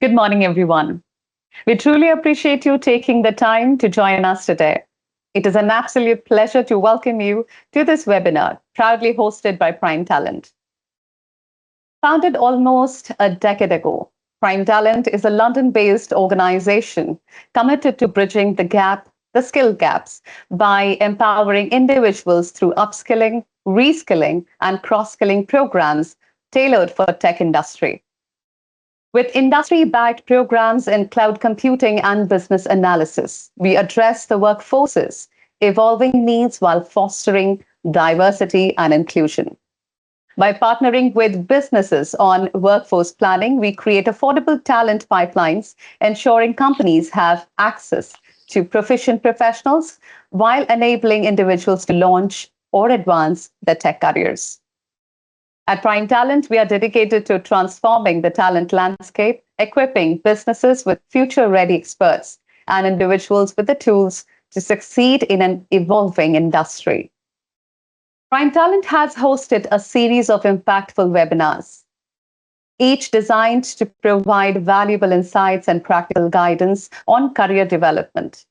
Good morning, everyone. We truly appreciate you taking the time to join us today. It is an absolute pleasure to welcome you to this webinar, proudly hosted by Prime Talent. Founded almost a decade ago, Prime Talent is a London-based organization committed to bridging the skill gaps, by empowering individuals through upskilling, reskilling, and cross-skilling programs tailored for tech industry. With industry-backed programs in cloud computing and business analysis, we address the workforce's evolving needs while fostering diversity and inclusion. By partnering with businesses on workforce planning, we create affordable talent pipelines, ensuring companies have access to proficient professionals while enabling individuals to launch or advance their tech careers. At Prime Talent, we are dedicated to transforming the talent landscape, equipping businesses with future-ready experts and individuals with the tools to succeed in an evolving industry. Prime Talent has hosted a series of impactful webinars, each designed to provide valuable insights and practical guidance on career development.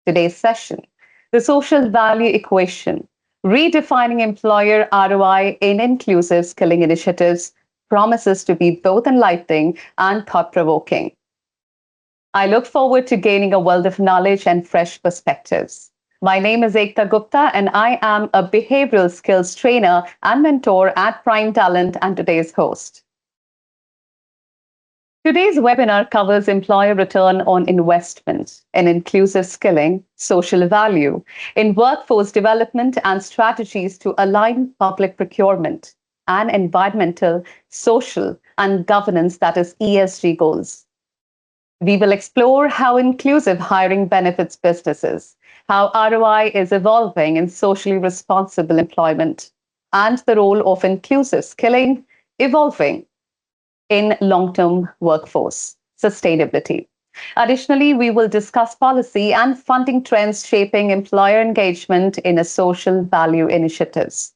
Today's session, the social value equation, redefining employer ROI in inclusive skilling initiatives, promises to be both enlightening and thought-provoking. I look forward to gaining a wealth of knowledge and fresh perspectives. My name is Ekta Gupta, and I am a behavioral skills trainer and mentor at Prime Talent and today's host. Today's webinar covers employer return on investment in inclusive skilling, social value, in workforce development, and strategies to align public procurement and environmental, social, and governance, that is ESG goals. We will explore how inclusive hiring benefits businesses, how ROI is evolving in socially responsible employment, and the role of inclusive skilling evolving in long-term workforce sustainability. Additionally, we will discuss policy and funding trends shaping employer engagement in a social value initiatives.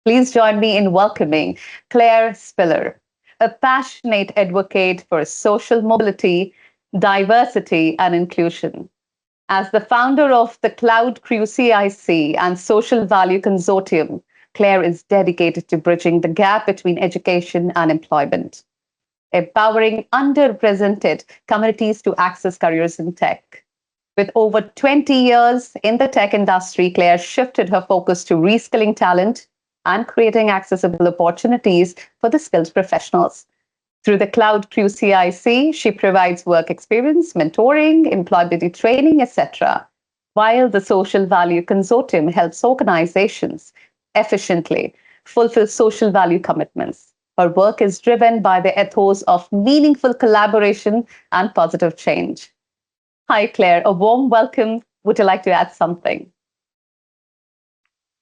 Please join me in welcoming Claire Spiller, a passionate advocate for social mobility, diversity, and inclusion. As the founder of the Cloud Crew CIC and Social Value Consortium, Claire is dedicated to bridging the gap between education and employment, empowering underrepresented communities to access careers in tech. With over 20 years in the tech industry, Claire shifted her focus to reskilling talent and creating accessible opportunities for the skilled professionals. Through the Cloud Crew CIC, she provides work experience, mentoring, employability training, etc., while the Social Value Consortium helps organizations efficiently fulfill social value commitments. Her work is driven by the ethos of meaningful collaboration and positive change. Hi, Claire. A warm welcome. Would you like to add something?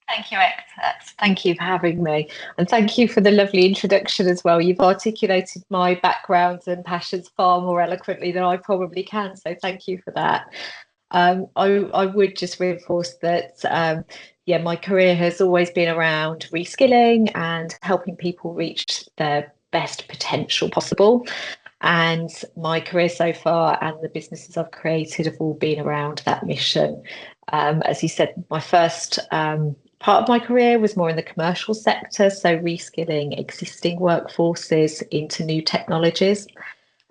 Thank you, Ekta. Thank you for having me. And thank you for the lovely introduction as well. You've articulated my background and passions far more eloquently than I probably can. So thank you for that. I would just reinforce that my career has always been around reskilling and helping people reach their best potential possible. And my career so far and the businesses I've created have all been around that mission. As you said, my first part of my career was more in the commercial sector, so reskilling existing workforces into new technologies.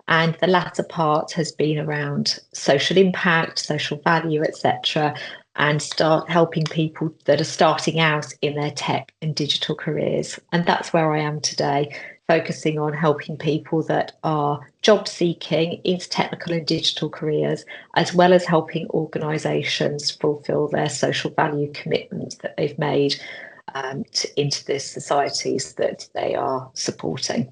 And the latter part has been around social impact, social value, etc., and start helping people that are starting out in their tech and digital careers. And that's where I am today, focusing on helping people that are job seeking into technical and digital careers, as well as helping organisations fulfil their social value commitments that they've made into the societies that they are supporting.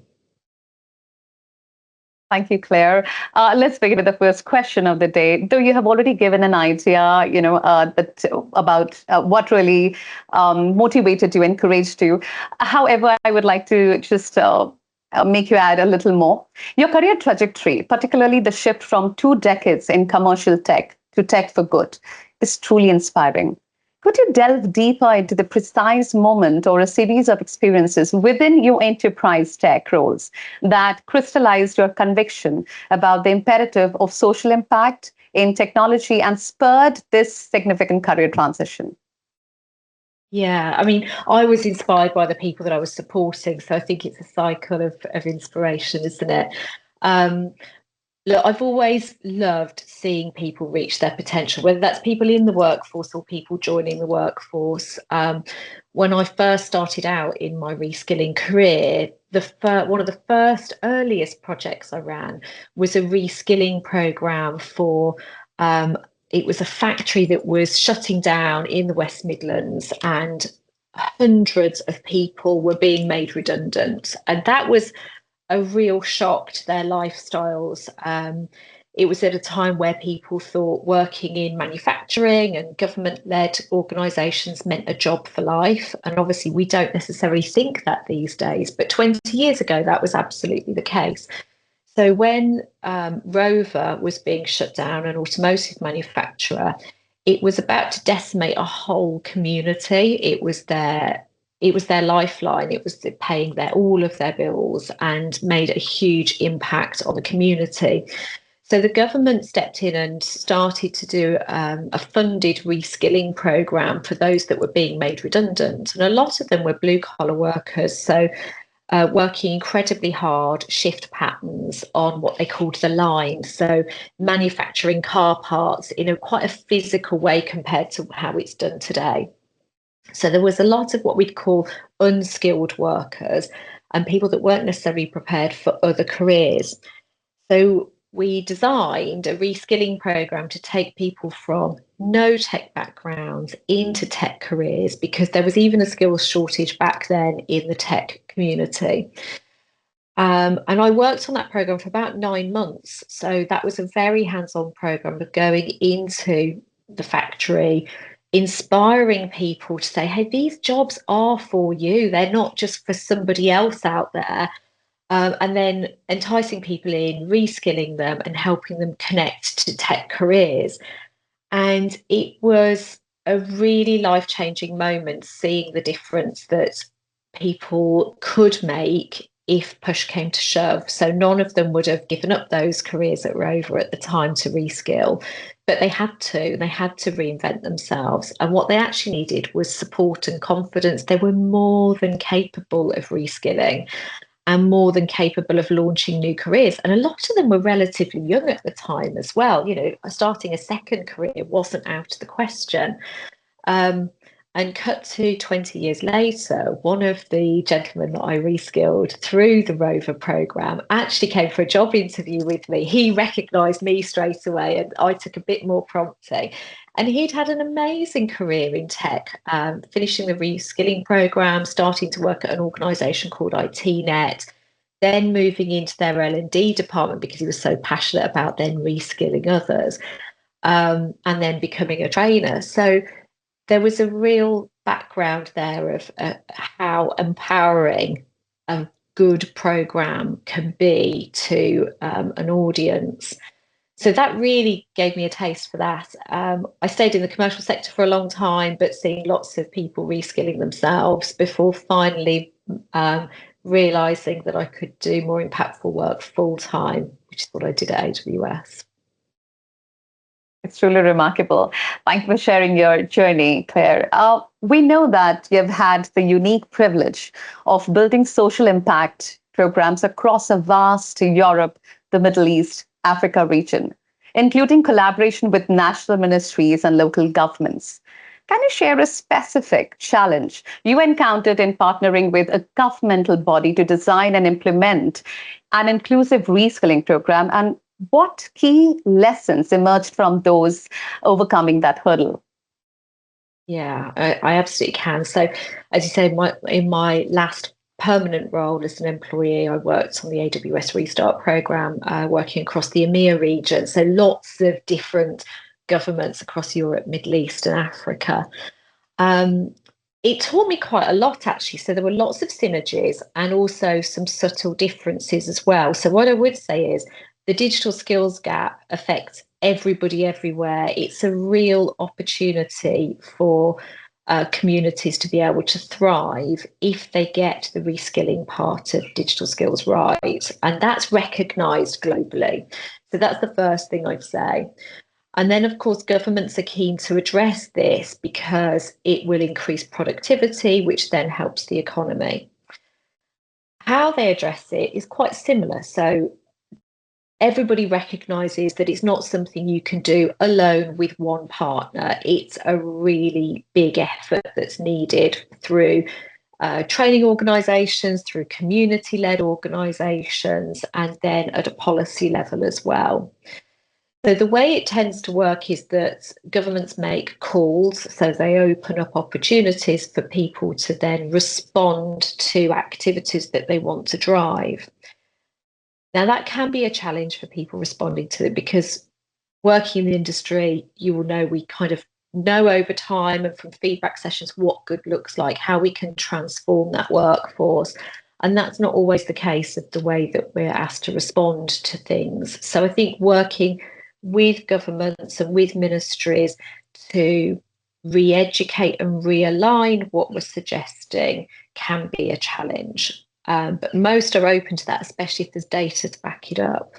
Thank you, Claire. Let's begin with the first question of the day. Though you have already given an idea, about what really motivated you, encouraged you. However, I would like to just make you add a little more. Your career trajectory, particularly the shift from 2 decades in commercial tech to tech for good, is truly inspiring. Could you delve deeper into the precise moment or a series of experiences within your enterprise tech roles that crystallized your conviction about the imperative of social impact in technology and spurred this significant career transition? Yeah, I mean, I was inspired by the people that I was supporting. So I think it's a cycle of inspiration, isn't it? Um, Look, I've always loved seeing people reach their potential, whether that's people in the workforce or people joining the workforce. When I first started out in my reskilling career, one of the first earliest projects I ran was a reskilling program for. It was a factory that was shutting down in the West Midlands, and hundreds of people were being made redundant, and that was a real shock to their lifestyles. It was at a time where people thought working in manufacturing and government-led organisations meant a job for life. And obviously, we don't necessarily think that these days, but 20 years ago, that was absolutely the case. So when Rover was being shut down, an automotive manufacturer, it was about to decimate a whole community. It was their lifeline. It was paying all of their bills and made a huge impact on the community. So the government stepped in and started to do a funded reskilling program for those that were being made redundant. And a lot of them were blue collar workers. So working incredibly hard shift patterns on what they called the line. So manufacturing car parts in quite a physical way compared to how it's done today. So there was a lot of what we'd call unskilled workers and people that weren't necessarily prepared for other careers. So we designed a reskilling program to take people from no tech backgrounds into tech careers, because there was even a skills shortage back then in the tech community. And I worked on that program for about 9 months. So that was a very hands-on program of going into the factory, inspiring people to say, hey, these jobs are for you. They're not just for somebody else out there. And then enticing people in, reskilling them and helping them connect to tech careers. And it was a really life-changing moment seeing the difference that people could make if push came to shove. So none of them would have given up those careers at Rover at the time to reskill, but they had to reinvent themselves. And what they actually needed was support and confidence. They were more than capable of reskilling and more than capable of launching new careers. And a lot of them were relatively young at the time as well. Starting a second career wasn't out of the question. And cut to 20 years later, one of the gentlemen that I reskilled through the Rover program actually came for a job interview with me. He recognised me straight away, and I took a bit more prompting. And he'd had an amazing career in tech, finishing the reskilling program, starting to work at an organisation called ITNet, then moving into their L&D department because he was so passionate about then reskilling others, and then becoming a trainer. So there was a real background there of how empowering a good program can be to an audience. So that really gave me a taste for that. I stayed in the commercial sector for a long time, but seeing lots of people reskilling themselves before finally realising that I could do more impactful work full time, which is what I did at AWS. It's truly remarkable. Thank you for sharing your journey, Claire. We know that you've had the unique privilege of building social impact programs across a vast Europe, the Middle East, Africa region, including collaboration with national ministries and local governments. Can you share a specific challenge you encountered in partnering with a governmental body to design and implement an inclusive reskilling program, and what key lessons emerged from those overcoming that hurdle? Yeah, I absolutely can. So, as you say, in my last permanent role as an employee, I worked on the AWS Restart program, working across the EMEA region. So, lots of different governments across Europe, Middle East, and Africa. It taught me quite a lot, actually. So, there were lots of synergies and also some subtle differences as well. So, what I would say is the digital skills gap affects everybody everywhere. It's a real opportunity for communities to be able to thrive if they get the reskilling part of digital skills right. And that's recognised globally. So that's the first thing I'd say. And then, of course, governments are keen to address this because it will increase productivity, which then helps the economy. How they address it is quite similar. So everybody recognises that it's not something you can do alone with one partner. It's a really big effort that's needed through training organisations, through community-led organisations, and then at a policy level as well. So the way it tends to work is that governments make calls, so they open up opportunities for people to then respond to activities that they want to drive. Now, that can be a challenge for people responding to it because working in the industry, you will know we kind of know over time and from feedback sessions what good looks like, how we can transform that workforce. And that's not always the case of the way that we're asked to respond to things. So I think working with governments and with ministries to re-educate and realign what we're suggesting can be a challenge. But most are open to that, especially if there's data to back it up.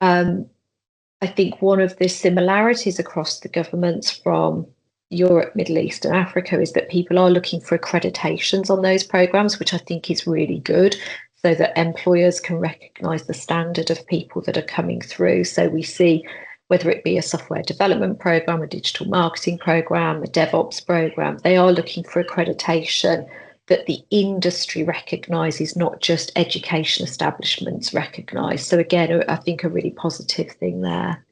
I think one of the similarities across the governments from Europe, Middle East and Africa is that people are looking for accreditations on those programmes, which I think is really good, so that employers can recognise the standard of people that are coming through. So we see whether it be a software development programme, a digital marketing programme, a DevOps programme, they are looking for accreditation that the industry recognises, not just education establishments recognise. So again, I think a really positive thing there.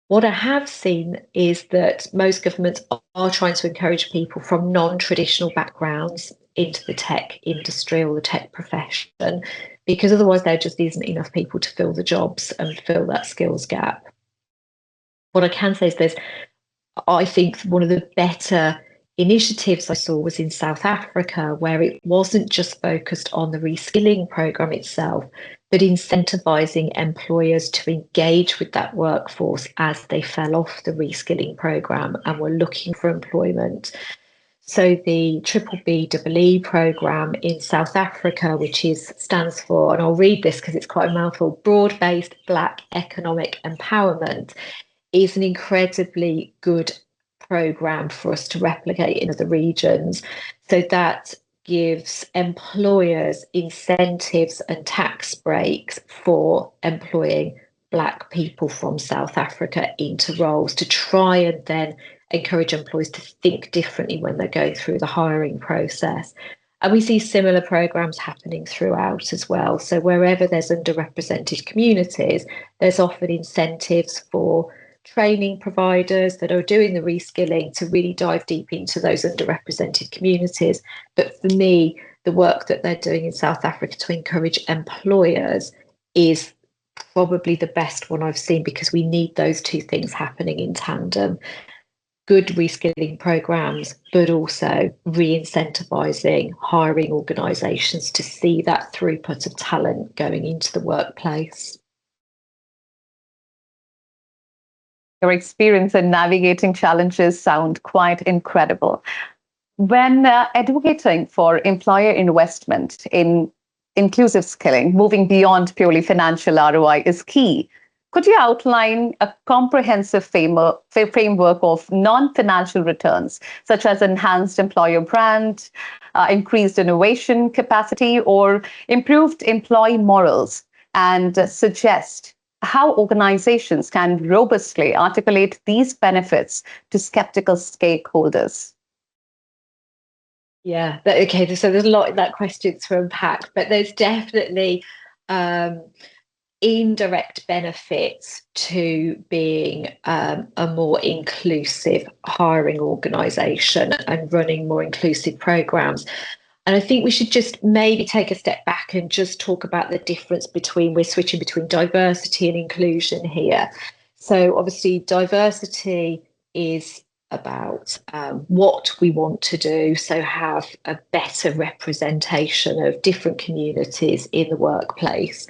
What I have seen is that most governments are trying to encourage people from non-traditional backgrounds into the tech industry or the tech profession, because otherwise there just isn't enough people to fill the jobs and fill that skills gap. What I can say is I think one of the better initiatives I saw was in South Africa, where it wasn't just focused on the reskilling programme itself, but incentivising employers to engage with that workforce as they fell off the reskilling programme and were looking for employment. So the BBBEE programme in South Africa, which stands for, and I'll read this because it's quite a mouthful, Broad-Based Black Economic Empowerment, is an incredibly good programme for us to replicate in other regions. So that gives employers incentives and tax breaks for employing Black people from South Africa into roles to try and then encourage employers to think differently when they're going through the hiring process. And we see similar programmes happening throughout as well. So wherever there's underrepresented communities, there's often incentives for training providers that are doing the reskilling to really dive deep into those underrepresented communities. But for me, the work that they're doing in South Africa to encourage employers is probably the best one I've seen, because we need those two things happening in tandem. Good reskilling programs, but also re-incentivising hiring organisations to see that throughput of talent going into the workplace. Your experience in navigating challenges sound quite incredible. When advocating for employer investment in inclusive skilling, moving beyond purely financial ROI is key. Could you outline a comprehensive framework of non-financial returns, such as enhanced employer brand, increased innovation capacity, or improved employee morals, and suggest how organizations can robustly articulate these benefits to skeptical stakeholders? Yeah, okay, so there's a lot in that question to unpack, but there's definitely indirect benefits to being a more inclusive hiring organisation and running more inclusive programmes. And I think we should just maybe take a step back and just talk about the difference we're switching between diversity and inclusion here. So obviously diversity is about what we want to do, so have a better representation of different communities in the workplace.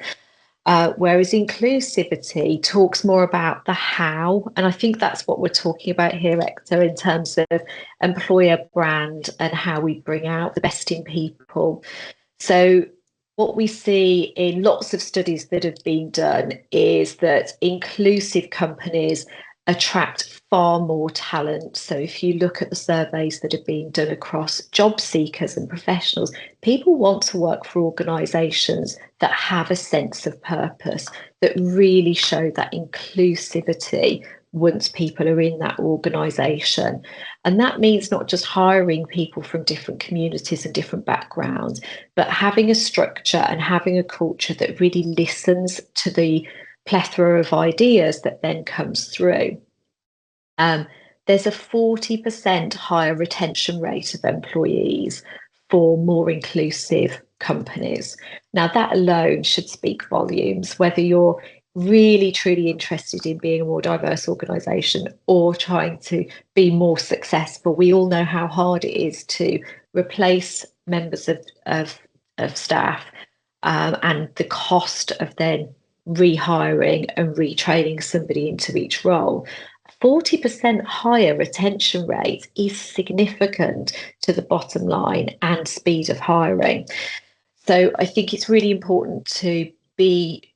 Whereas inclusivity talks more about the how. And I think that's what we're talking about here, Hector, in terms of employer brand and how we bring out the best in people. So what we see in lots of studies that have been done is that inclusive companies attract far more talent. So if you look at the surveys that have been done across job seekers and professionals, people want to work for organisations that have a sense of purpose, that really show that inclusivity once people are in that organisation. And that means not just hiring people from different communities and different backgrounds, but having a structure and having a culture that really listens to the plethora of ideas that then comes through. There's a 40% higher retention rate of employees for more inclusive companies. Now, that alone should speak volumes, whether you're really truly interested in being a more diverse organisation or trying to be more successful. We all know how hard it is to replace members of staff, and the cost of then rehiring and retraining somebody into each role. 40% higher retention rate is significant to the bottom line and speed of hiring. So I think it's really important to be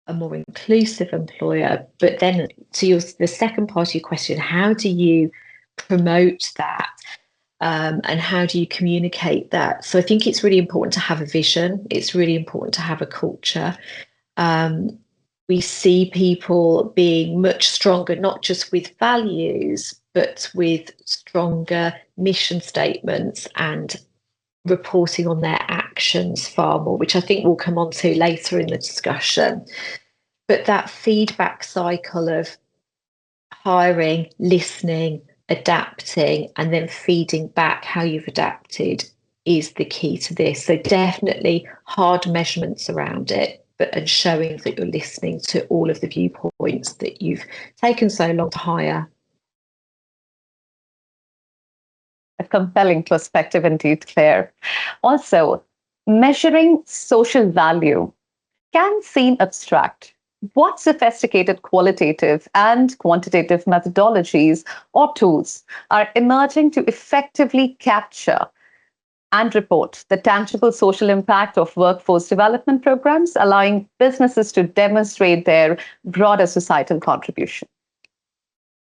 a more inclusive employer. But then to the second part of your question, how do you promote that? And how do you communicate that? So I think it's really important to have a vision. It's really important to have a culture. We see people being much stronger, not just with values, but with stronger mission statements and reporting on their actions far more, which I think we'll come on to later in the discussion. But that feedback cycle of hiring, listening, adapting, and then feeding back how you've adapted is the key to this. So definitely hard measurements around it, and showing that you're listening to all of the viewpoints that you've taken so long to hire. A compelling perspective indeed, Claire. Also, measuring social value can seem abstract. What sophisticated qualitative and quantitative methodologies or tools are emerging to effectively capture and report the tangible social impact of workforce development programs, allowing businesses to demonstrate their broader societal contribution?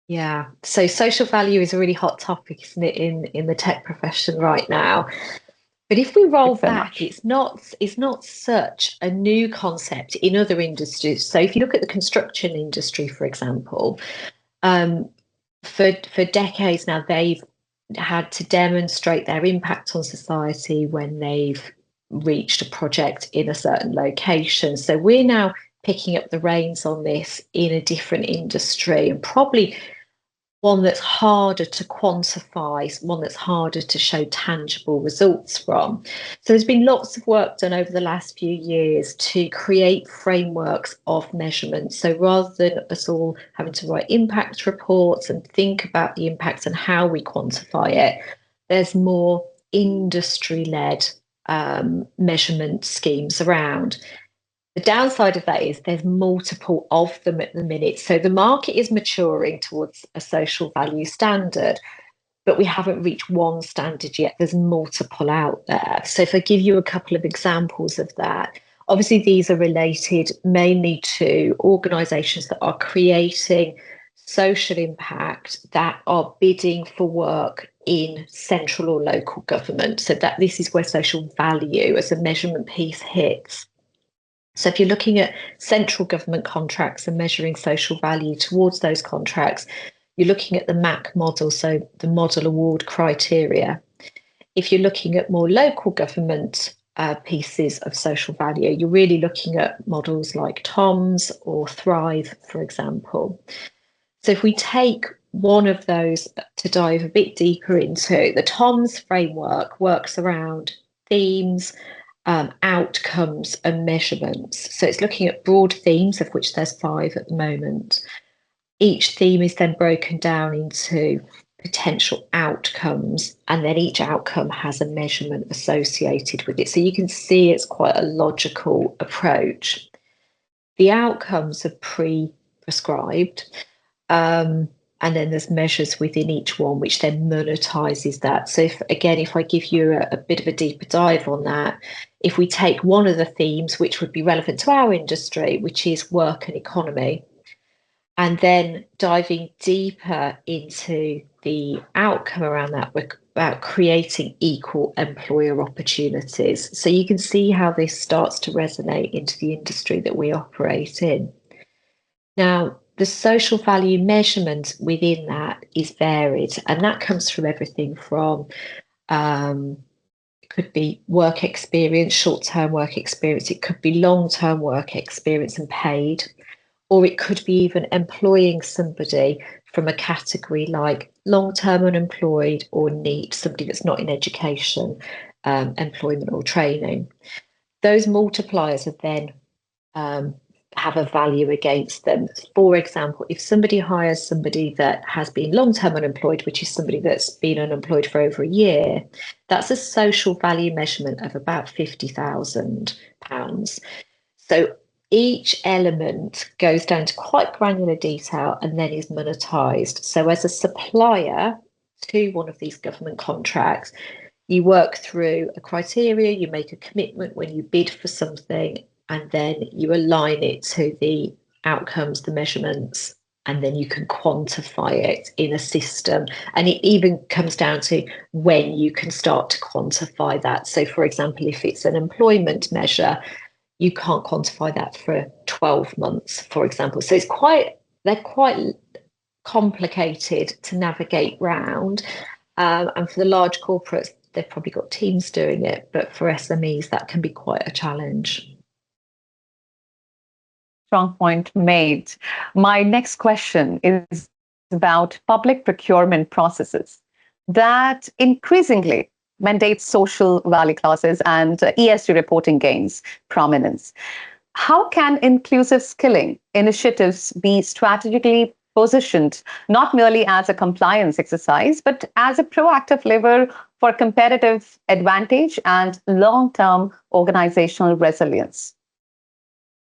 Yeah, so social value is a really hot topic, isn't it, in the tech profession right now? But if we roll back, it's not such a new concept in other industries. So if you look at the construction industry, for example, for decades now, they've had to demonstrate their impact on society when they've reached a project in a certain location. So we're now picking up the reins on this in a different industry, and probably one that's harder to quantify, one that's harder to show tangible results from. So there's been lots of work done over the last few years to create frameworks of measurement. So rather than us all having to write impact reports and think about the impact and how we quantify it, there's more industry-led measurement schemes around. The downside of that is there's multiple of them at the minute. So the market is maturing towards a social value standard, but we haven't reached one standard yet. There's multiple out there. So if I give you a couple of examples of that, obviously these are related mainly to organisations that are creating social impact, that are bidding for work in central or local government. So that this is where social value as a measurement piece hits. So if you're looking at central government contracts and measuring social value towards those contracts, you're looking at the MAC model, so the model award criteria. If you're looking at more local government pieces of social value, you're really looking at models like TOMS or Thrive, for example. So if we take one of those to dive a bit deeper into, the TOMS framework works around themes, outcomes and measurements. So it's looking at broad themes, of which there's 5 at the moment. Each theme is then broken down into potential outcomes, and then each outcome has a measurement associated with it. So you can see it's quite a logical approach. The outcomes are pre-prescribed. And then there's measures within each one, which then monetizes that. So if I give you a bit of a deeper dive on that, if we take one of the themes, which would be relevant to our industry, which is work and economy, and then diving deeper into the outcome around that, we're about creating equal employer opportunities. So you can see how this starts to resonate into the industry that we operate in. Now, the social value measurement within that is varied, and that comes from everything from it could be work experience, short-term work experience, it could be long-term work experience and paid, or it could be even employing somebody from a category like long-term unemployed or NEET, somebody that's not in education, employment or training. Those multipliers are then have a value against them. For example, if somebody hires somebody that has been long-term unemployed, which is somebody that's been unemployed for over a year, that's a social value measurement of about £50,000. So each element goes down to quite granular detail and then is monetized. So as a supplier to one of these government contracts, you work through a criteria, you make a commitment when you bid for something, and then you align it to the outcomes, the measurements, and then you can quantify it in a system. And it even comes down to when you can start to quantify that. So, for example, if it's an employment measure, you can't quantify that for 12 months, for example. So they're quite complicated to navigate round. And for the large corporates, they've probably got teams doing it. But for SMEs, that can be quite a challenge. Strong point made. My next question is about public procurement processes that increasingly mandate social value clauses and ESG reporting gains prominence. How can inclusive skilling initiatives be strategically positioned not merely as a compliance exercise, but as a proactive lever for competitive advantage and long-term organizational resilience?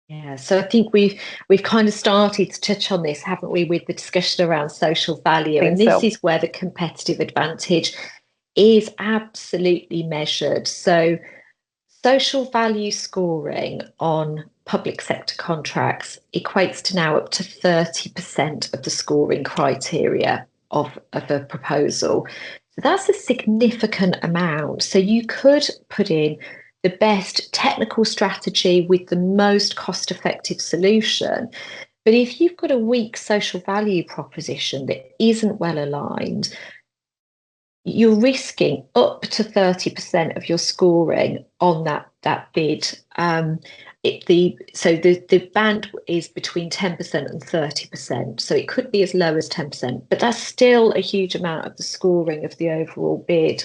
Yeah, so I think we've kind of started to touch on this, haven't we, with the discussion around social value. And this is where the competitive advantage is absolutely measured. So social value scoring on public sector contracts equates to now up to 30% of the scoring criteria of a proposal. So that's a significant amount. So you could put in the best technical strategy with the most cost-effective solution. But if you've got a weak social value proposition that isn't well aligned, you're risking up to 30% of your scoring on that bid. The band is between 10% and 30%. So it could be as low as 10%, but that's still a huge amount of the scoring of the overall bid.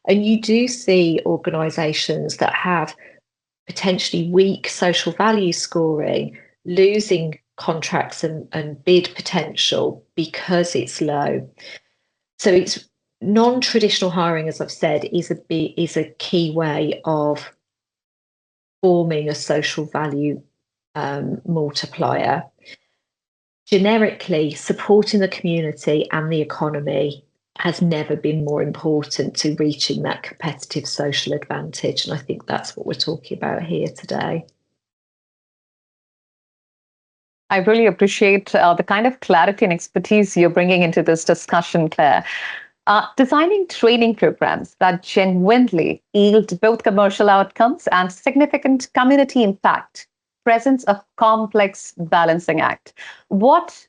And you do see organisations that have potentially weak social value scoring losing contracts and bid potential because it's low. So it's non-traditional hiring, as I've said, is a key way of forming a social value multiplier. Generically, supporting the community and the economy has never been more important to reaching that competitive social advantage. And I think that's what we're talking about here today. I really appreciate the kind of clarity and expertise you're bringing into this discussion, Claire. Designing training programs that genuinely yield both commercial outcomes and significant community impact presents a complex balancing act. What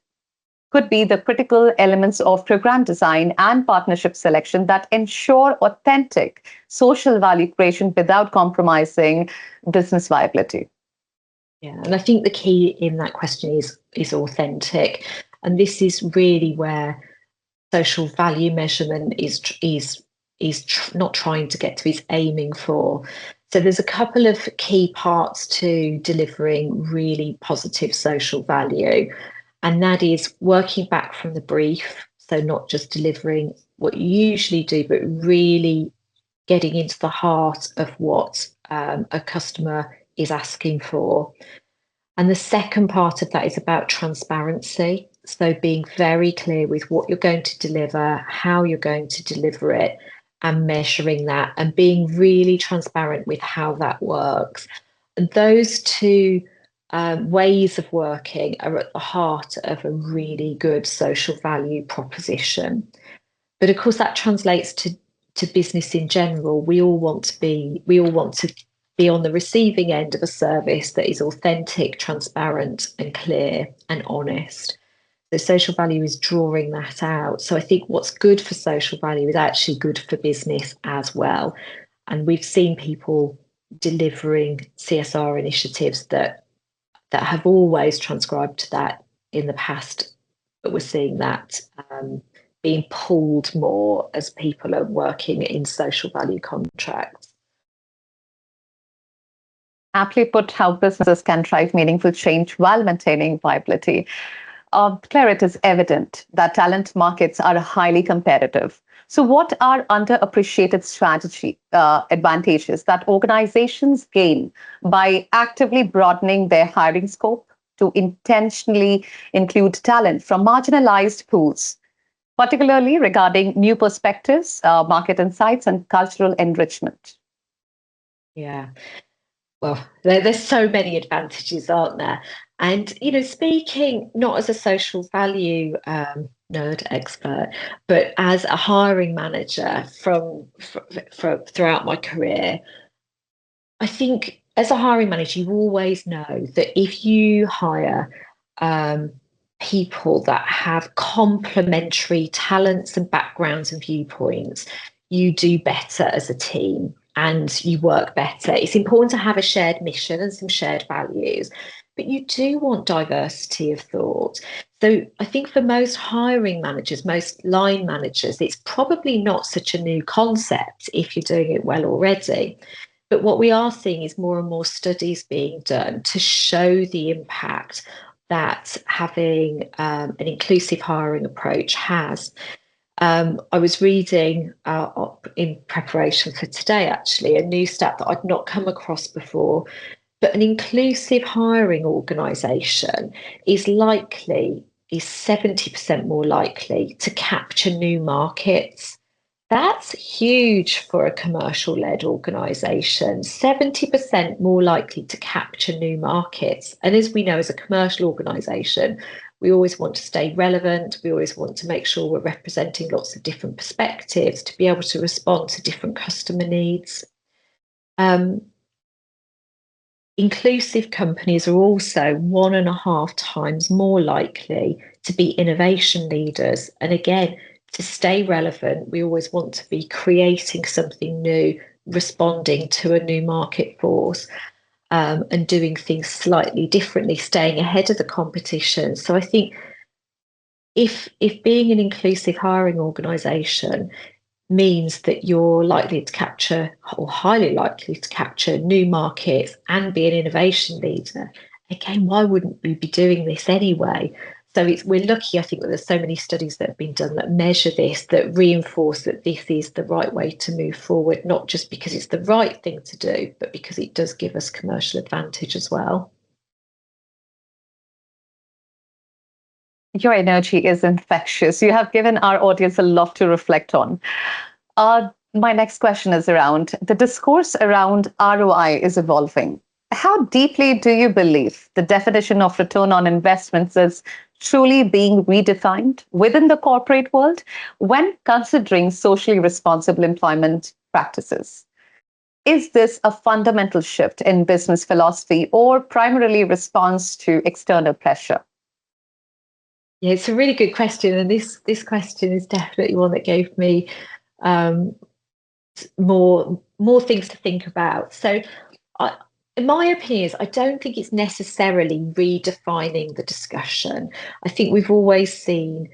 could be the critical elements of program design and partnership selection that ensure authentic social value creation without compromising business viability? Yeah, and I think the key in that question is authentic. And this is really where social value measurement is not trying to get to, is aiming for. So there's a couple of key parts to delivering really positive social value. And that is working back from the brief. So not just delivering what you usually do, but really getting into the heart of what a customer is asking for. And the second part of that is about transparency. So being very clear with what you're going to deliver, how you're going to deliver it, and measuring that, and being really transparent with how that works. And those two ways of working are at the heart of a really good social value proposition. But of course, that translates to business in general. We all want to be on the receiving end of a service that is authentic, transparent, and clear and honest. So social value is drawing that out. So I think what's good for social value is actually good for business as well. And we've seen people delivering CSR initiatives that have always transcribed to that in the past, but we're seeing that being pulled more as people are working in social value contracts. Aptly put, how businesses can drive meaningful change while maintaining viability. Claire, it is evident that talent markets are highly competitive. So what are underappreciated strategy advantages that organizations gain by actively broadening their hiring scope to intentionally include talent from marginalized pools, particularly regarding new perspectives, market insights, and cultural enrichment? Yeah. Well, there's so many advantages, aren't there? And, speaking not as a social value nerd expert, but as a hiring manager from throughout my career, I think as a hiring manager, you always know that if you hire people that have complementary talents and backgrounds and viewpoints, you do better as a team and you work better. It's important to have a shared mission and some shared values, but you do want diversity of thought. So I think for most hiring managers, most line managers, it's probably not such a new concept if you're doing it well already. But what we are seeing is more and more studies being done to show the impact that having an inclusive hiring approach has. I was reading in preparation for today, actually, a new stat that I'd not come across before. But an inclusive hiring organisation is 70% more likely to capture new markets. That's huge for a commercial-led organisation, 70% more likely to capture new markets. And as we know, as a commercial organisation, we always want to stay relevant. We always want to make sure we're representing lots of different perspectives to be able to respond to different customer needs. Inclusive companies are also 1.5 times more likely to be innovation leaders. And again, to stay relevant, we always want to be creating something new, responding to a new market force, and doing things slightly differently, staying ahead of the competition. So I think if being an inclusive hiring organisation means that you're likely to capture, or highly likely to capture, new markets and be an innovation leader, again, why wouldn't we be doing this anyway? So we're lucky, I think, that there's so many studies that have been done that measure this, that reinforce that this is the right way to move forward, not just because it's the right thing to do, but because it does give us commercial advantage as well. Your energy is infectious. You have given our audience a lot to reflect on. My next question is around the discourse around ROI is evolving. How deeply do you believe the definition of return on investments is truly being redefined within the corporate world when considering socially responsible employment practices? Is this a fundamental shift in business philosophy or primarily response to external pressure? Yeah, it's a really good question, and this question is definitely one that gave me more things to think about. So, in my opinion, I don't think it's necessarily redefining the discussion. I think we've always seen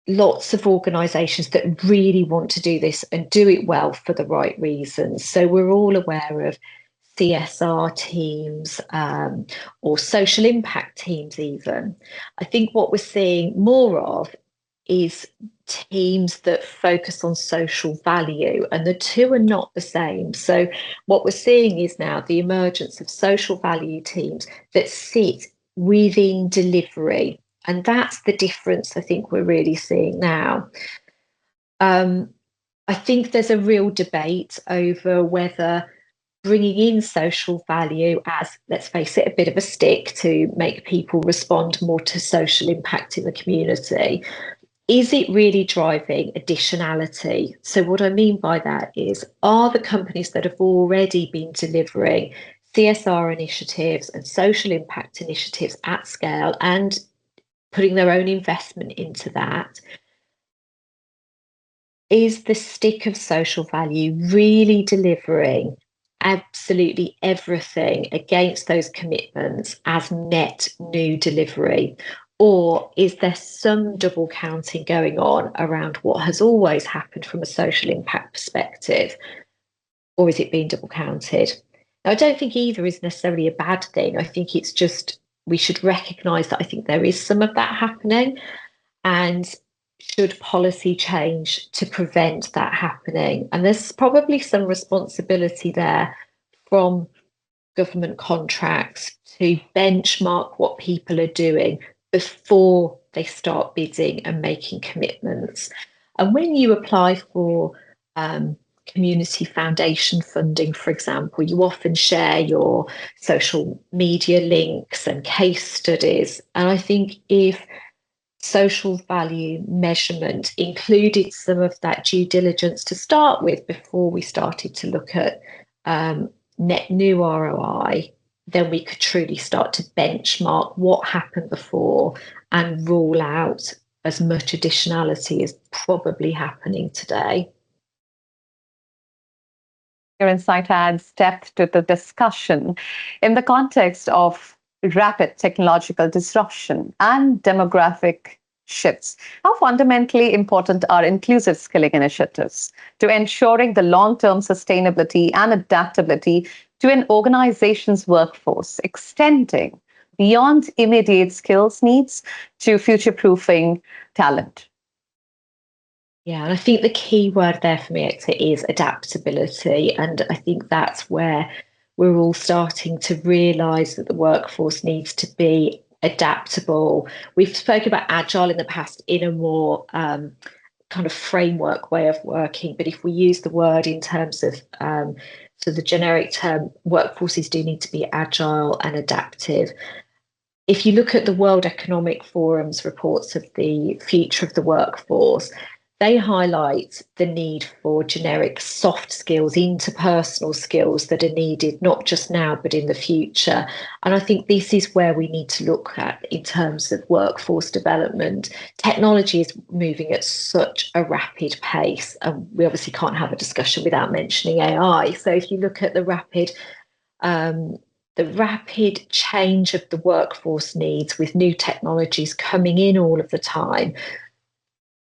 lots of organisations that really want to do this and do it well for the right reasons. So we're all aware of CSR teams or social impact teams even. I think what we're seeing more of is teams that focus on social value, and the two are not the same. So what we're seeing is now the emergence of social value teams that sit within delivery, and that's the difference I think we're really seeing now. I think there's a real debate over whether bringing in social value as, let's face it, a bit of a stick to make people respond more to social impact in the community, is it really driving additionality? So what I mean by that is, are the companies that have already been delivering CSR initiatives and social impact initiatives at scale and putting their own investment into that, is the stick of social value really delivering absolutely everything against those commitments as net new delivery? Or is there some double counting going on around what has always happened from a social impact perspective? Or is it being double counted? Now, I don't think either is necessarily a bad thing. I think it's just, we should recognise that I think there is some of that happening, and should policy change to prevent that happening? And there's probably some responsibility there from government contracts to benchmark what people are doing before they start bidding and making commitments. And when you apply for community foundation funding, for example, you often share your social media links and case studies. And I think if social value measurement included some of that due diligence to start with before we started to look at net new ROI, then we could truly start to benchmark what happened before and rule out as much additionality as probably happening today. Your insight adds depth to the discussion in the context of rapid technological disruption and demographic shifts. How fundamentally important are inclusive skilling initiatives to ensuring the long-term sustainability and adaptability to an organization's workforce, extending beyond immediate skills needs to future-proofing talent? Yeah, and I think the key word there for me, Ekta, is adaptability. And I think that's where we're all starting to realise that the workforce needs to be adaptable. We've spoken about agile in the past in a more kind of framework way of working, but if we use the word in terms of so the generic term, workforces do need to be agile and adaptive. If you look at the World Economic Forum's reports of the future of the workforce, they highlight the need for generic soft skills, interpersonal skills that are needed, not just now, but in the future. And I think this is where we need to look at in terms of workforce development. Technology is moving at such a rapid pace, and we obviously can't have a discussion without mentioning AI. So if you look at the rapid change of the workforce needs with new technologies coming in all of the time,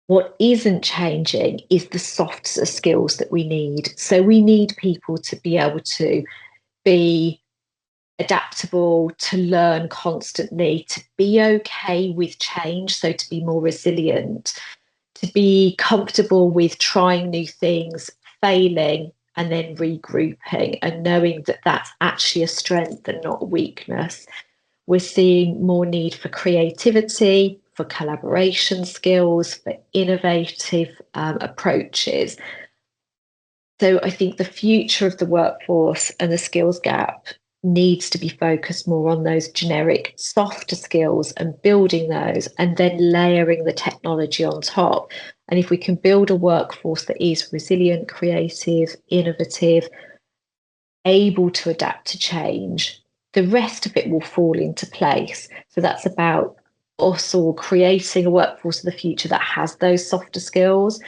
what isn't changing is the softer skills that we need. So we need people to be able to be adaptable, to learn constantly, to be okay with change, so to be more resilient, to be comfortable with trying new things, failing, and then regrouping, and knowing that that's actually a strength and not a weakness. We're seeing more need for creativity, for collaboration skills, for innovative approaches. So I think the future of the workforce and the skills gap needs to be focused more on those generic softer skills and building those, and then layering the technology on top. And if we can build a workforce that is resilient, creative, innovative, able to adapt to change, the rest of it will fall into place. So that's about us all creating a workforce of the future that has those softer skills,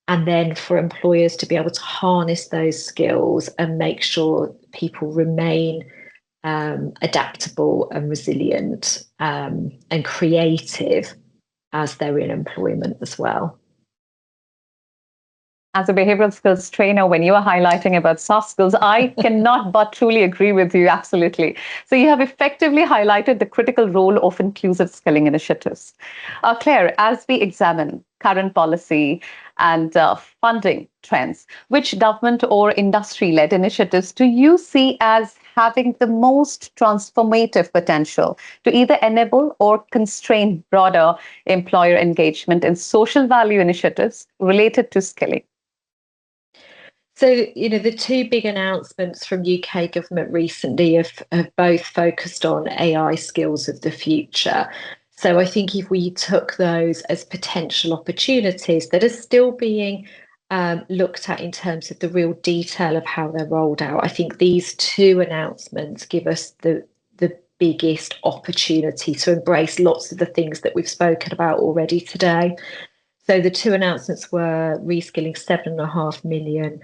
and then for employers to be able to harness those skills and make sure people remain adaptable and resilient and creative as they're in employment as well. As a behavioral skills trainer, when you are highlighting about soft skills, I cannot but truly agree with you. Absolutely. So you have effectively highlighted the critical role of inclusive skilling initiatives. Claire, as we examine current policy and funding trends, which government or industry-led initiatives do you see as having the most transformative potential to either enable or constrain broader employer engagement in social value initiatives related to skilling? So, the two big announcements from UK government recently have both focused on AI skills of the future. So I think if we took those as potential opportunities that are still being looked at in terms of the real detail of how they're rolled out, I think these two announcements give us the biggest opportunity to embrace lots of the things that we've spoken about already today. So the two announcements were reskilling 7.5 million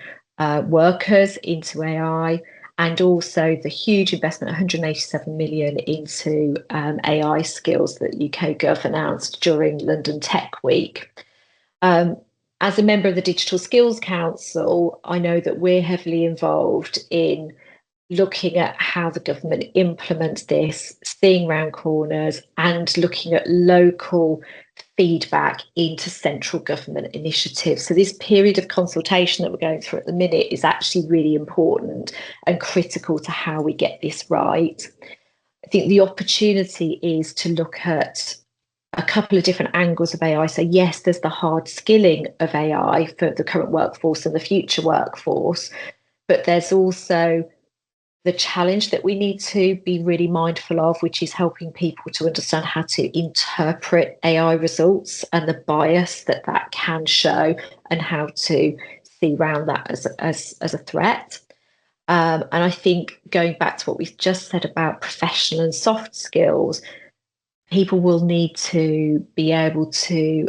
workers into AI, and also the huge investment, 187 million into AI skills that UK Gov announced during London Tech Week. As a member of the Digital Skills Council, I know that we're heavily involved in looking at how the government implements this, seeing round corners, and looking at local feedback into central government initiatives. So this period of consultation that we're going through at the minute is actually really important and critical to how we get this right. I think the opportunity is to look at a couple of different angles of AI. So yes, there's the hard skilling of AI for the current workforce and the future workforce, but there's also the challenge that we need to be really mindful of, which is helping people to understand how to interpret AI results and the bias that can show, and how to see around that as a threat. And I think going back to what we've just said about professional and soft skills, people will need to be able to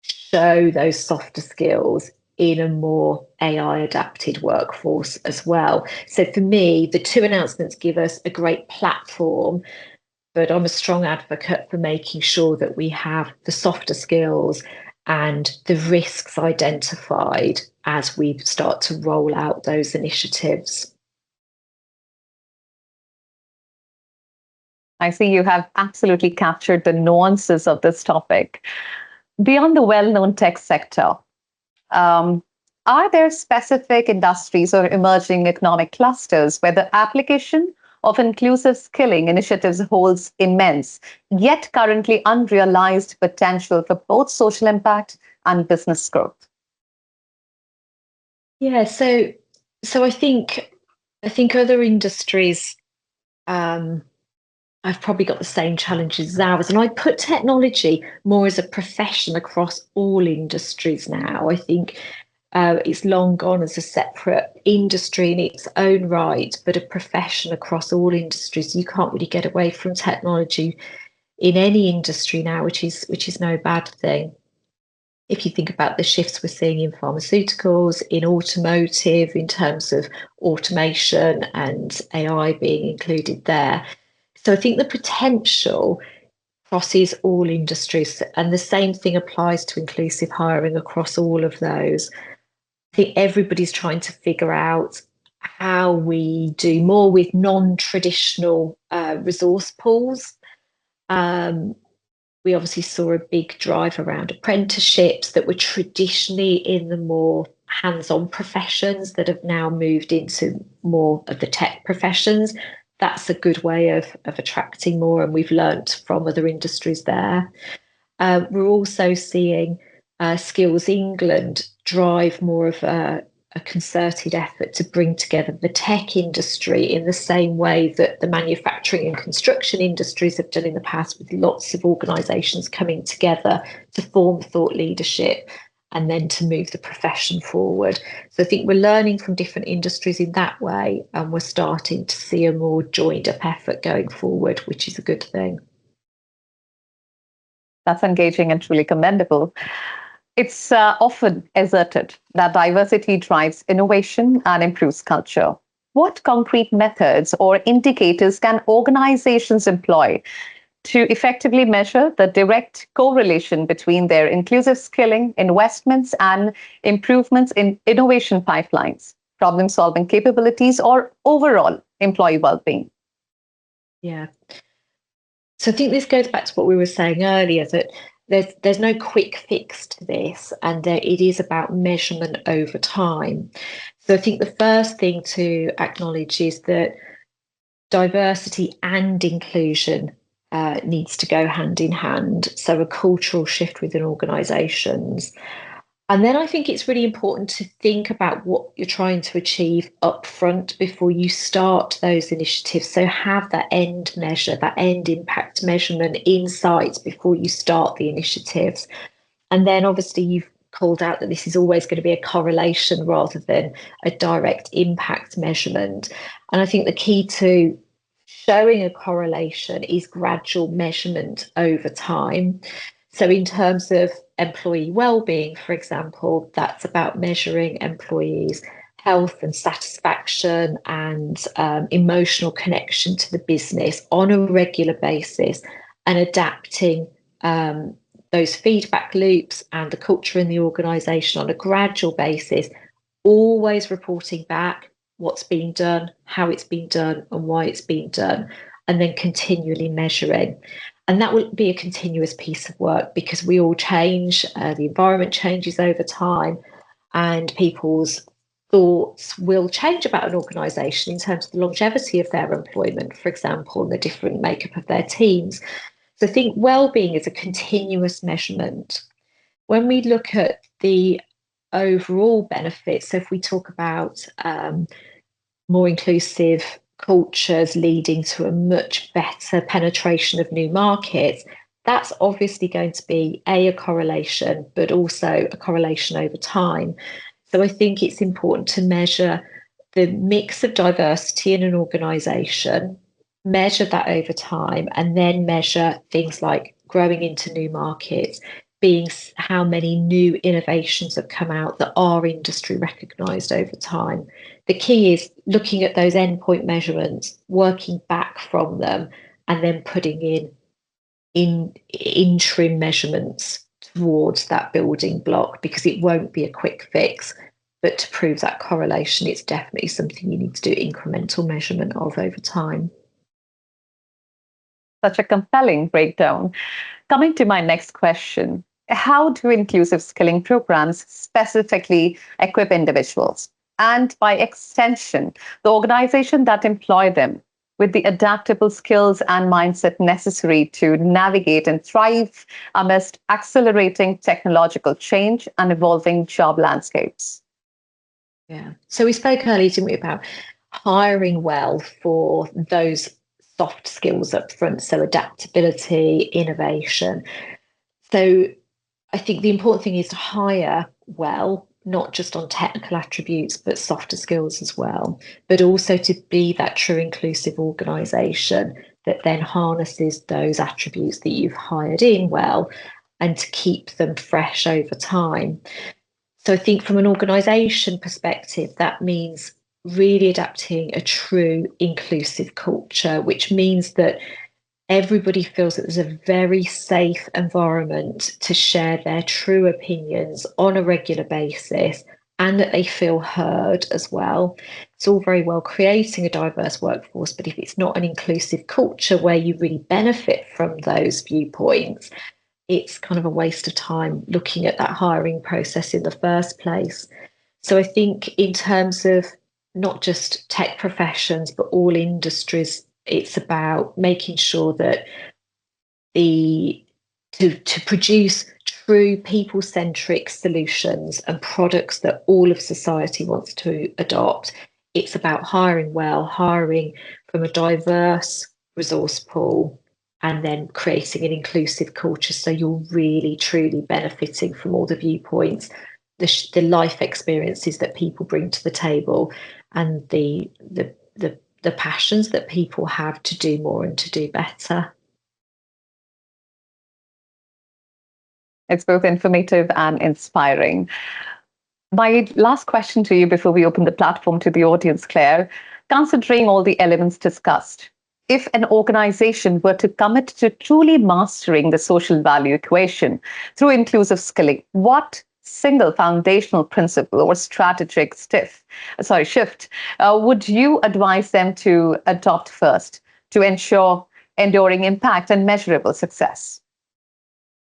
show those softer skills in a more AI adapted workforce as well. So for me, the two announcements give us a great platform, but I'm a strong advocate for making sure that we have the softer skills and the risks identified as we start to roll out those initiatives. I see you have absolutely captured the nuances of this topic. Beyond the well-known tech sector, are there specific industries or emerging economic clusters where the application of inclusive skilling initiatives holds immense, yet currently unrealized potential for both social impact and business growth? Yeah, so I think other industries I've probably got the same challenges as ours. And I put technology more as a profession across all industries now. I think it's long gone as a separate industry in its own right, but a profession across all industries. You can't really get away from technology in any industry now, which is no bad thing. If you think about the shifts we're seeing in pharmaceuticals, in automotive, in terms of automation and AI being included there. So I think the potential crosses all industries, and the same thing applies to inclusive hiring across all of those. I think everybody's trying to figure out how we do more with non-traditional resource pools. We obviously saw a big drive around apprenticeships that were traditionally in the more hands-on professions that have now moved into more of the tech professions. That's a good way of attracting more, and we've learnt from other industries there. We're also seeing Skills England drive more of a concerted effort to bring together the tech industry in the same way that the manufacturing and construction industries have done in the past, with lots of organisations coming together to form thought leadership and then to move the profession forward. So I think we're learning from different industries in that way, and we're starting to see a more joined up effort going forward, which is a good thing. That's engaging and truly commendable. It's often asserted that diversity drives innovation and improves culture. What concrete methods or indicators can organizations employ to effectively measure the direct correlation between their inclusive skilling, investments, and improvements in innovation pipelines, problem-solving capabilities, or overall employee well-being. Yeah. So I think this goes back to what we were saying earlier, that there's no quick fix to this, and it is about measurement over time. So I think the first thing to acknowledge is that diversity and inclusion needs to go hand in hand. So a cultural shift within organisations. And then I think it's really important to think about what you're trying to achieve upfront before you start those initiatives. So have that end measure, that end impact measurement insights before you start the initiatives. And then obviously you've called out that this is always going to be a correlation rather than a direct impact measurement. And I think the key to showing a correlation is gradual measurement over time. So in terms of employee well-being, for example, that's about measuring employees' health and satisfaction and emotional connection to the business on a regular basis, and adapting those feedback loops and the culture in the organisation on a gradual basis, always reporting back what's being done, how it's being done, and why it's being done, and then continually measuring. And that will be a continuous piece of work because we all change, the environment changes over time, and people's thoughts will change about an organisation in terms of the longevity of their employment, for example, and the different makeup of their teams. So I think well-being is a continuous measurement. When we look at the overall benefits, so if we talk about more inclusive cultures leading to a much better penetration of new markets, that's obviously going to be a correlation, but also a correlation over time. So I think it's important to measure the mix of diversity in an organisation, measure that over time, and then measure things like growing into new markets, being how many new innovations have come out that are industry recognised over time. The key is looking at those endpoint measurements, working back from them, and then putting in interim measurements towards that building block, because it won't be a quick fix. But to prove that correlation, it's definitely something you need to do incremental measurement of over time. Such a compelling breakdown. Coming to my next question, how do inclusive skilling programs specifically equip individuals, and by extension, the organization that employ them, with the adaptable skills and mindset necessary to navigate and thrive amidst accelerating technological change and evolving job landscapes? Yeah. So we spoke earlier, didn't we, about hiring well for those soft skills up front, so adaptability, innovation. So I think the important thing is to hire well, not just on technical attributes, but softer skills as well, but also to be that true inclusive organisation that then harnesses those attributes that you've hired in well, and to keep them fresh over time. So I think from an organisation perspective, that means really adapting a true inclusive culture, which means that everybody feels that there's a very safe environment to share their true opinions on a regular basis, and that they feel heard as well. It's all very well creating a diverse workforce, but if it's not an inclusive culture where you really benefit from those viewpoints, it's kind of a waste of time looking at that hiring process in the first place. So I think in terms of not just tech professions, but all industries, it's about making sure that to produce true people-centric solutions and products that all of society wants to adopt, it's about hiring well, hiring from a diverse resource pool, and then creating an inclusive culture so you're really truly benefiting from all the viewpoints, the life experiences that people bring to the table, and the passions that people have to do more and to do better. It's both informative and inspiring. My last question to you before we open the platform to the audience, Claire, considering all the elements discussed, if an organization were to commit to truly mastering the social value equation through inclusive skilling, what single foundational principle or strategic shift would you advise them to adopt first to ensure enduring impact and measurable success?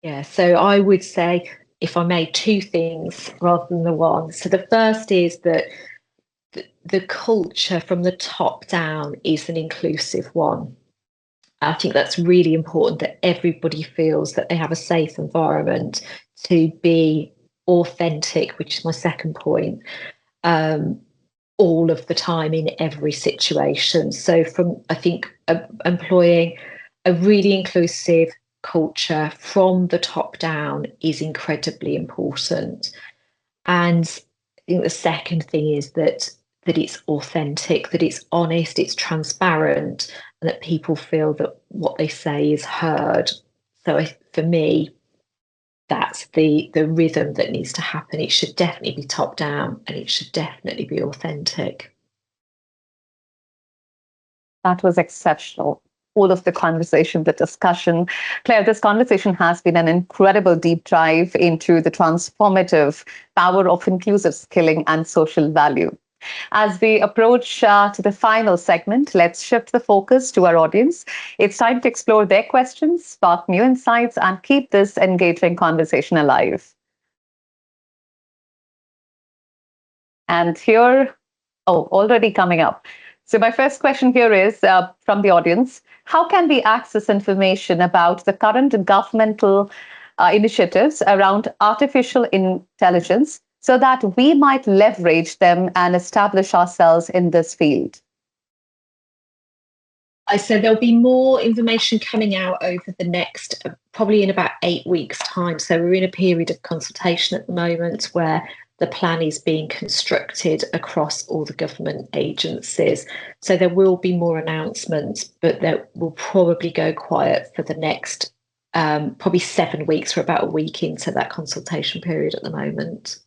Yeah, so I would say, if I may, two things rather than the one. So the first is that the culture from the top down is an inclusive one. I think that's really important, that everybody feels that they have a safe environment to be authentic, which is my second point, all of the time in every situation. So I think employing a really inclusive culture from the top down is incredibly important. And I think the second thing is that it's authentic, that it's honest, it's transparent, and that people feel that what they say is heard. So for me, that's the rhythm that needs to happen. It should definitely be top down, and it should definitely be authentic. That was exceptional. All of the conversation, the discussion. Claire, this conversation has been an incredible deep dive into the transformative power of inclusive skilling and social value. As we approach to the final segment, let's shift the focus to our audience. It's time to explore their questions, spark new insights, and keep this engaging conversation alive. And here, already coming up. So my first question here is from the audience. How can we access information about the current governmental initiatives around artificial intelligence so that we might leverage them and establish ourselves in this field? I said there'll be more information coming out over the next, probably in about 8 weeks' time. So we're in a period of consultation at the moment where the plan is being constructed across all the government agencies. So there will be more announcements, but that will probably go quiet for the next probably 7 weeks. We're about a week into that consultation period at the moment.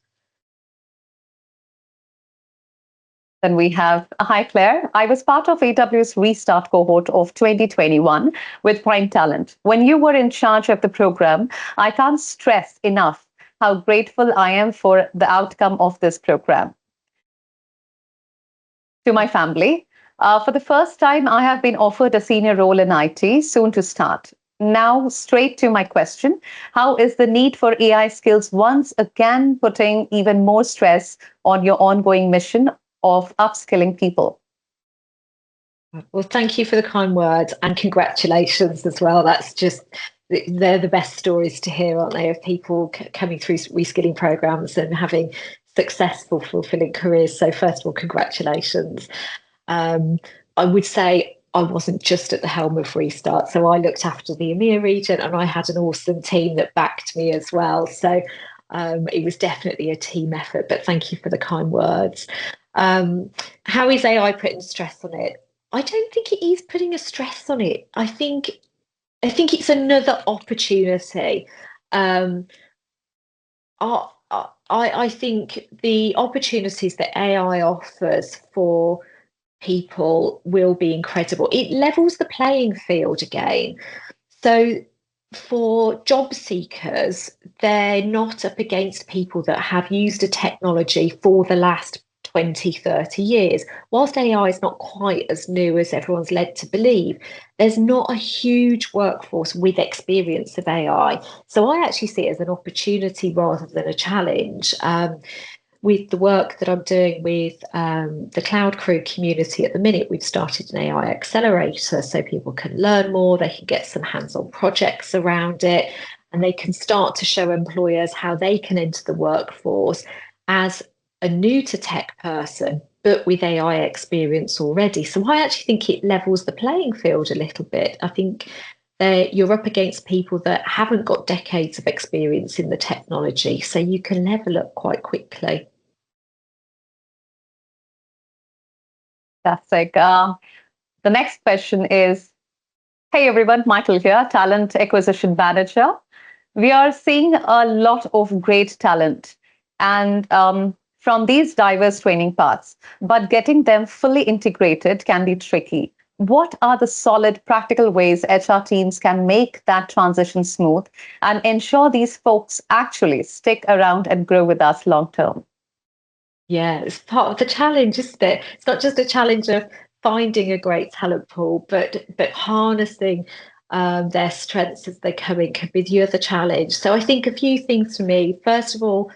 Then we have, hi Claire, I was part of AW's Restart cohort of 2021 with Prime Talent. When you were in charge of the program, I can't stress enough how grateful I am for the outcome of this program. To my family, for the first time, I have been offered a senior role in IT, soon to start. Now, straight to my question, how is the need for AI skills once again putting even more stress on your ongoing mission of upskilling people? Well, thank you for the kind words, and congratulations as well. They're the best stories to hear, aren't they, of people coming through reskilling programs and having successful, fulfilling careers. So first of all, congratulations. I would say I wasn't just at the helm of Restart. So I looked after the EMEA region, and I had an awesome team that backed me as well. So it was definitely a team effort, but thank you for the kind words. How is AI putting stress on it? I don't think it is putting a stress on it. I think it's another opportunity. I think the opportunities that AI offers for people will be incredible. It levels the playing field again. So for job seekers, they're not up against people that have used a technology for the last 20, 30 years. Whilst AI is not quite as new as everyone's led to believe, there's not a huge workforce with experience of AI. So I actually see it as an opportunity rather than a challenge. With the work that I'm doing with the Cloud Crew community at the minute, we've started an AI accelerator so people can learn more, they can get some hands-on projects around it, and they can start to show employers how they can enter the workforce as a new to tech person, but with AI experience already. So I actually think it levels the playing field a little bit. I think you're up against people that haven't got decades of experience in the technology, so you can level up quite quickly. Fantastic. The next question is, hey everyone, Michael here, Talent Acquisition Manager. We are seeing a lot of great talent and from these diverse training paths, but getting them fully integrated can be tricky. what are the solid practical ways HR teams can make that transition smooth and ensure these folks actually stick around and grow with us long term? Yeah, it's part of the challenge, isn't it? It's not just a challenge of finding a great talent pool, but harnessing their strengths as they come in could be the other challenge. So I think a few things for me. First of all,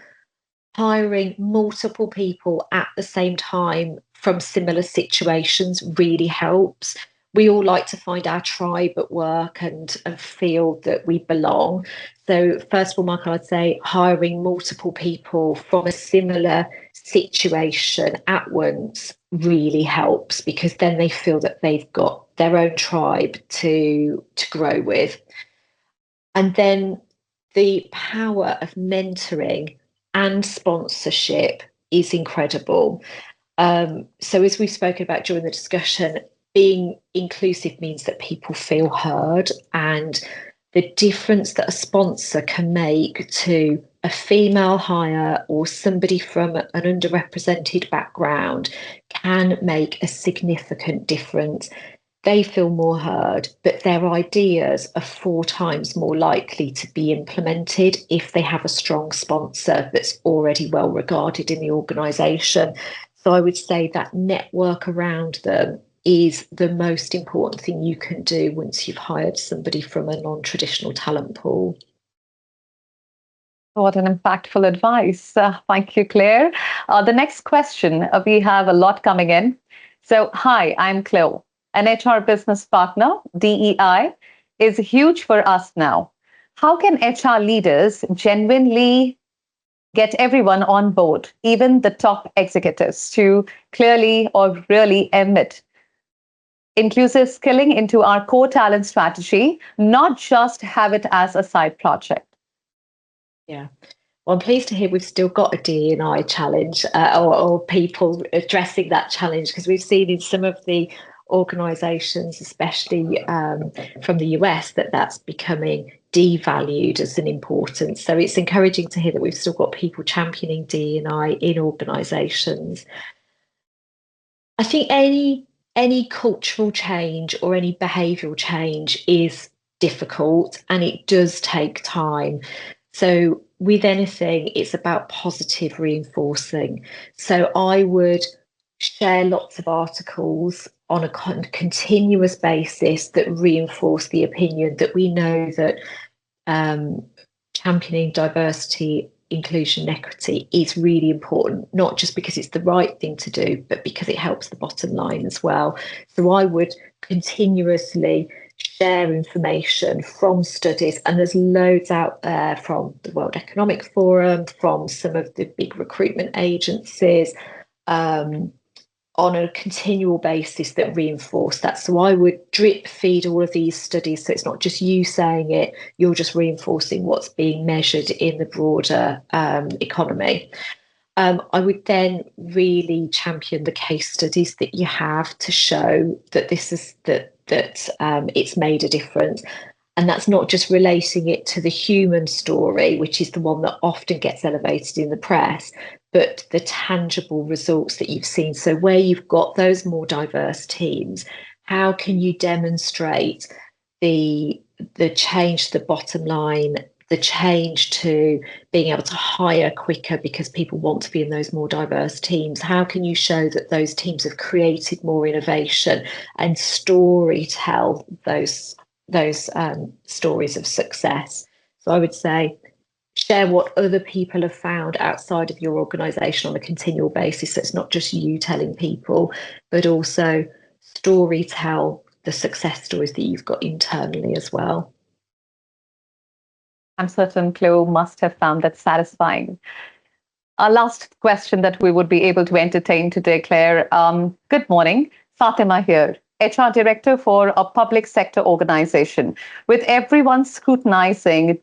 hiring multiple people at the same time from similar situations really helps. We all like to find our tribe at work and feel that we belong. So, first of all, Michael, I'd say hiring multiple people from a similar situation at once really helps, because then they feel that they've got their own tribe to grow with. And then the power of mentoring and sponsorship is incredible. So, as we've spoken about during the discussion, being inclusive means that people feel heard, and the difference that a sponsor can make to a female hire or somebody from an underrepresented background can make a significant difference. They feel more heard, but their ideas are 4 times more likely to be implemented if they have a strong sponsor that's already well regarded in the organisation. So I would say that network around them is the most important thing you can do once you've hired somebody from a non-traditional talent pool. What an impactful advice. Thank you, Claire. The next question, we have a lot coming in. So, hi, I'm Claire, an HR business partner. DEI is huge for us now. How can HR leaders genuinely get everyone on board, even the top executives, to clearly or really emit inclusive skilling into our core talent strategy, not just have it as a side project? Yeah. Well, I'm pleased to hear we've still got a D&I challenge, or people addressing that challenge, because we've seen in some of the organisations, especially from the US, that that's becoming devalued as an importance. So it's encouraging to hear that we've still got people championing D&I in organisations. I think any cultural change or any behavioural change is difficult, and it does take time. So with anything, it's about positive reinforcing. So I would share lots of articles on a continuous basis that reinforce the opinion that we know that championing diversity, inclusion, and equity is really important, not just because it's the right thing to do, but because it helps the bottom line as well. So I would continuously share information from studies, and there's loads out there from the World Economic Forum, from some of the big recruitment agencies, on a continual basis that reinforce that. So I would drip feed all of these studies, so it's not just you saying it, you're just reinforcing what's being measured in the broader economy. I would then really champion the case studies that you have to show that this is that it's made a difference. And that's not just relating it to the human story, which is the one that often gets elevated in the press, but the tangible results that you've seen. So where you've got those more diverse teams, how can you demonstrate the change to the bottom line, the change to being able to hire quicker because people want to be in those more diverse teams? How can you show that those teams have created more innovation and story tell those stories of success? So I would say share what other people have found outside of your organisation on a continual basis. So it's not just you telling people, but also story tell the success stories that you've got internally as well. I'm certain Chloe must have found that satisfying. Our last question that we would be able to entertain today, Claire. Good morning. Fatima here, HR Director for a public sector organization. With everyone scrutinizing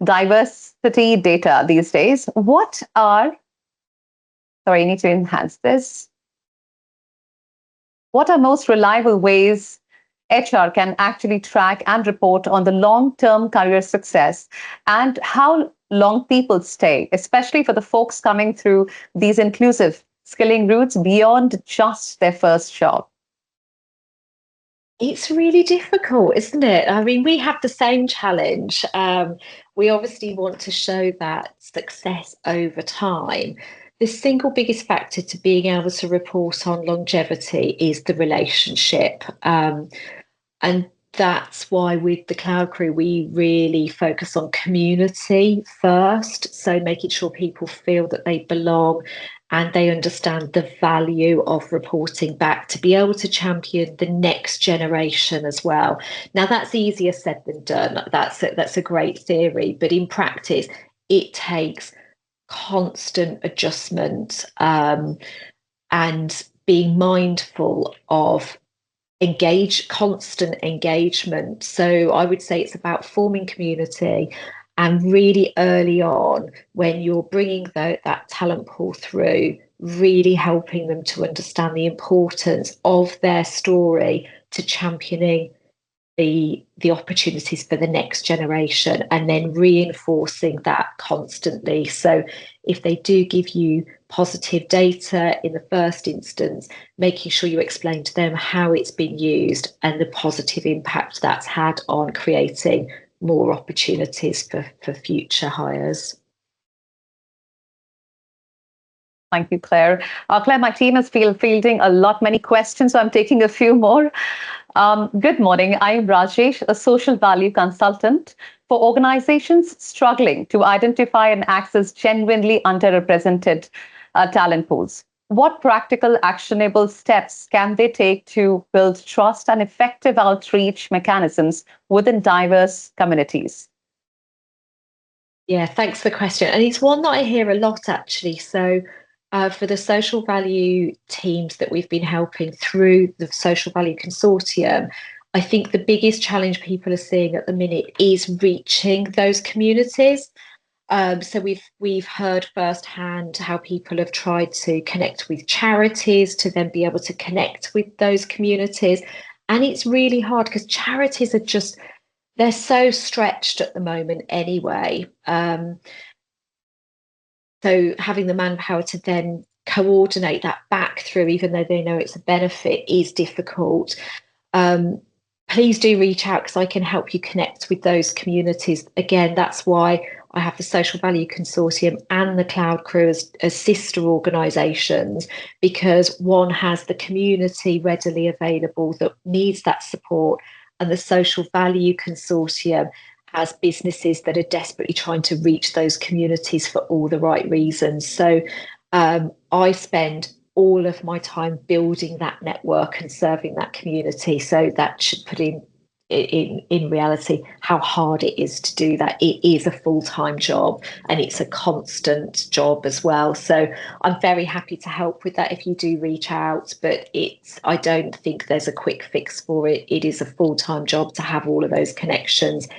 diversity data these days, what are, sorry, I need to enhance this. What are most reliable ways HR can actually track and report on the long-term career success and how long people stay, especially for the folks coming through these inclusive skilling routes beyond just their first job? It's really difficult, isn't it? I mean, we have the same challenge. We obviously want to show that success over time. The single biggest factor to being able to report on longevity is the relationship. And that's why with the Cloud Crew, we really focus on community first. So making sure people feel that they belong and they understand the value of reporting back to be able to champion the next generation as well. Now, that's easier said than done. That's a great theory, but in practice, it takes constant adjustment, and being mindful of constant engagement. So I would say it's about forming community, and really early on when you're bringing that talent pool through, really helping them to understand the importance of their story to championing the opportunities for the next generation, and then reinforcing that constantly. So if they do give you positive data in the first instance, making sure you explain to them how it's been used and the positive impact that's had on creating more opportunities for future hires. Thank you, Claire. Claire, my team is fielding many questions, so I'm taking a few more. Good morning. I'm Rajesh, a social value consultant for organizations struggling to identify and access genuinely underrepresented talent pools. What practical, actionable steps can they take to build trust and effective outreach mechanisms within diverse communities? Yeah, thanks for the question. And it's one that I hear a lot actually. So for the social value teams that we've been helping through the Social Value Consortium, I think the biggest challenge people are seeing at the minute is reaching those communities. So we've heard firsthand how people have tried to connect with charities to then be able to connect with those communities. And it's really hard because charities are just, they're so stretched at the moment anyway. So having the manpower to then coordinate that back through, even though they know it's a benefit, is difficult. Please do reach out because I can help you connect with those communities. Again, that's why I have the Social Value Consortium and the Cloud Crew as sister organisations, because one has the community readily available that needs that support, and the Social Value Consortium has businesses that are desperately trying to reach those communities for all the right reasons. So I spend all of my time building that network and serving that community. So that should put in reality how hard it is to do that. It is a full-time job and it's a constant job as well. So I'm very happy to help with that if you do reach out, but I don't think there's a quick fix for it. It is a full-time job to have all of those connections,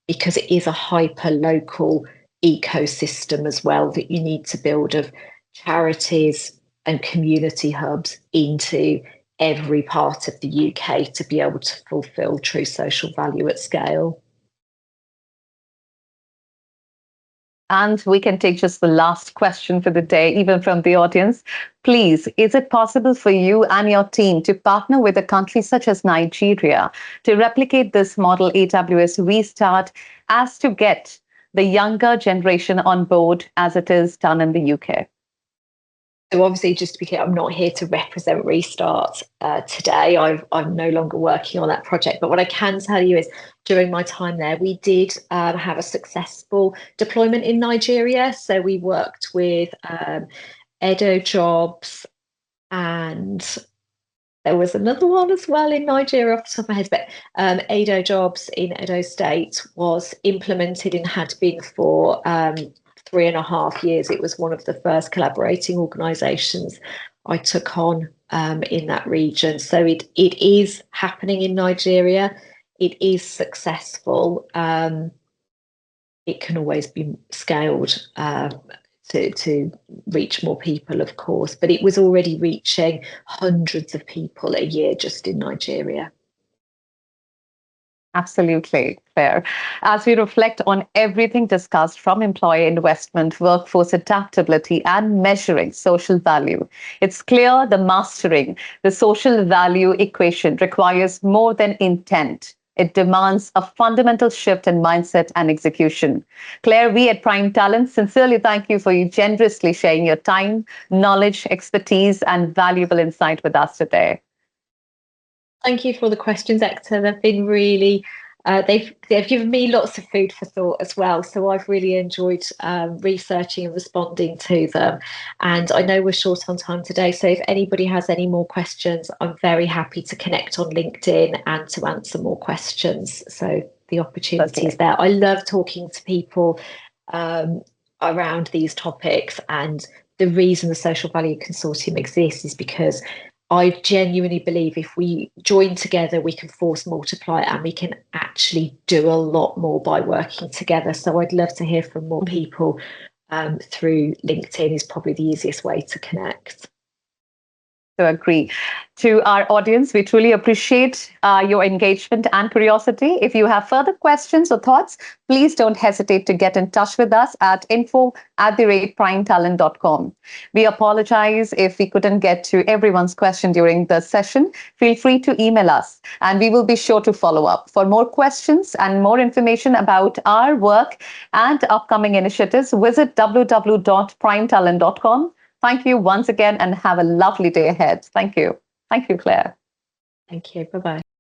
because it is a hyper local ecosystem as well that you need to build of charities and community hubs into every part of the UK to be able to fulfil true social value at scale. And we can take just the last question for the day, even from the audience. Please, is it possible for you and your team to partner with a country such as Nigeria to replicate this model AWS Restart as to get the younger generation on board as it is done in the UK? So obviously, just to be clear, I'm not here to represent Restart today. I'm no longer working on that project. But what I can tell you is during my time there, we did have a successful deployment in Nigeria. So we worked with Edo Jobs, and there was another one as well in Nigeria off the top of my head. But Edo Jobs in Edo State was implemented and had been for 3.5 years. It was one of the first collaborating organisations I took on in that region. So it is happening in Nigeria. It is successful. It can always be scaled to reach more people, of course, but it was already reaching hundreds of people a year just in Nigeria. Absolutely, Claire. As we reflect on everything discussed from employee investment, workforce adaptability, and measuring social value, it's clear the mastering the social value equation requires more than intent. It demands a fundamental shift in mindset and execution. Claire, we at Prime Talent sincerely thank you for you generously sharing your time, knowledge, expertise, and valuable insight with us today. Thank you for the questions, Hector. They've been really, they've given me lots of food for thought as well. So I've really enjoyed researching and responding to them. And I know we're short on time today. So if anybody has any more questions, I'm very happy to connect on LinkedIn and to answer more questions. So the opportunity is there. I love talking to people around these topics. And the reason the Social Value Consortium exists is because I genuinely believe if we join together, we can force multiply and we can actually do a lot more by working together. So I'd love to hear from more people through LinkedIn is probably the easiest way to connect. To agree. To our audience, we truly appreciate your engagement and curiosity. If you have further questions or thoughts, please don't hesitate to get in touch with us at info@primetalent.com. We apologize if we couldn't get to everyone's question during the session. Feel free to email us and we will be sure to follow up. For more questions and more information about our work and upcoming initiatives, visit www.primetalent.com. Thank you once again and have a lovely day ahead. Thank you. Thank you, Claire. Thank you. Bye-bye.